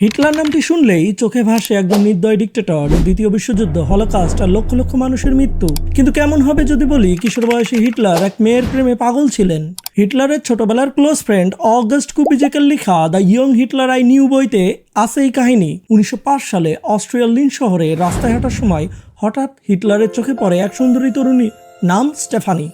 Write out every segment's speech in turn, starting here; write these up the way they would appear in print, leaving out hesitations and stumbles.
Hitler নামটি শুনলেই চোখে ভাসে একজন নির্দয় ডিক্টেটর, দ্বিতীয় বিশ্বযুদ্ধ, হলোকাস্ট আর লক্ষ লক্ষ মানুষের মৃত্যু। কিন্তু কেমন হবে যদি বলি কিশোর বয়সী হিটলার এক মেয়ের প্রেমে পাগল ছিলেন। হিটলারের ছোটবেলার ক্লোজ ফ্রেন্ড অগাস্ট কুপিজেকের লেখা the young Hitler I knew বইতে আছে এই কাহিনী। 1905 সালে অস্ট্রিয়ার লিন শহরে রাস্তায় হাঁটার সময় হঠাৎ হিটলারের চোখে পড়ে এক সুন্দরী তরুণী, নাম স্টেফানি।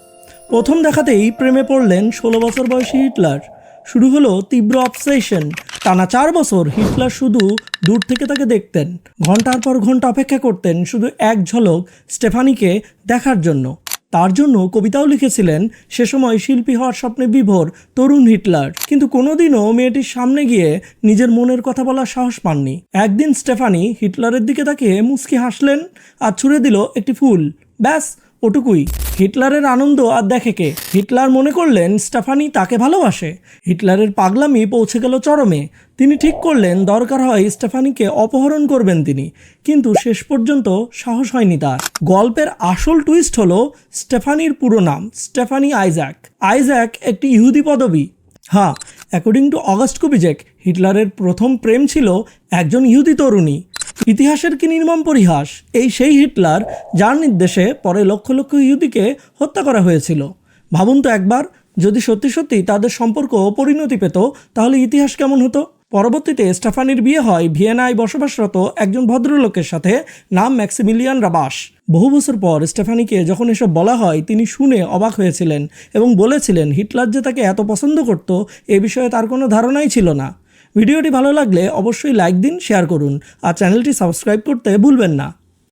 প্রথম দেখাতেই প্রেমে পড়লেন 16 বছর বয়সী হিটলার। শুরু হলো তীব্র অবসেশন। টানা 4 বছর হিটলার শুধু দূর থেকে তাকে দেখতেন, ঘন্টার পর ঘন্টা অপেক্ষা করতেন শুধু এক ঝলক স্টেফানিকে দেখার জন্য। তার জন্য কবিতাও লিখেছিলেন সে সময় শিল্পী হওয়ার স্বপ্নে বিভোর তরুণ হিটলার। কিন্তু কোনোদিনও মেয়েটির সামনে গিয়ে নিজের মনের কথা বলার সাহস পাননি। একদিন স্টেফানি হিটলারের দিকে তাকিয়ে মুচকি হাসলেন আর ছুঁড়ে দিল একটি ফুল। ব্যাস, ওটুকুই। হিটলারের আনন্দ আর দেখে কে। হিটলার মনে করলেন স্টেফানি তাকে ভালোবাসে। হিটলারের পাগলামি পৌঁছে গেল চরমে। তিনি ঠিক করলেন দরকার হয় স্টেফানিকে অপহরণ করবেন তিনি। কিন্তু শেষ পর্যন্ত সাহস হয়নি তার। গল্পের আসল টুইস্ট হলো স্টেফানির পুরো নাম স্টেফানি আইজ্যাক। আইজ্যাক একটি ইহুদি পদবি। হ্যাঁ, অ্যাকর্ডিং টু অগাস্ট কুপিজেক, হিটলারের প্রথম প্রেম ছিল একজন ইহুদি তরুণী। ইতিহাসের কি নির্মম পরিহাস! এই সেই হিটলার যার নির্দেশে পরে লক্ষ লক্ষ ইহুদিকে হত্যা করা হয়েছিল। ভাবুন তো একবার, যদি সত্যি সত্যি তাদের সম্পর্ক পরিণতি পেত তাহলে ইতিহাস কেমন হতো। পরবর্তীতে স্টেফানির বিয়ে হয় ভিয়েনায় বসবাসরত একজন ভদ্রলোকের সাথে, নাম ম্যাক্সিমিলিয়ান রাবাস। বহু বছর পর স্টেফানিকে যখন এসব বলা হয় তিনি শুনে অবাক হয়েছিলেন এবং বলেছিলেন হিটলার যে তাকে এত পছন্দ করত এ বিষয়ে তার কোনো ধারণাই ছিল না। ভিডিওটি ভালো লাগলে অবশ্যই লাইক দিন, শেয়ার করুন আর চ্যানেলটি সাবস্ক্রাইব করতে ভুলবেন না।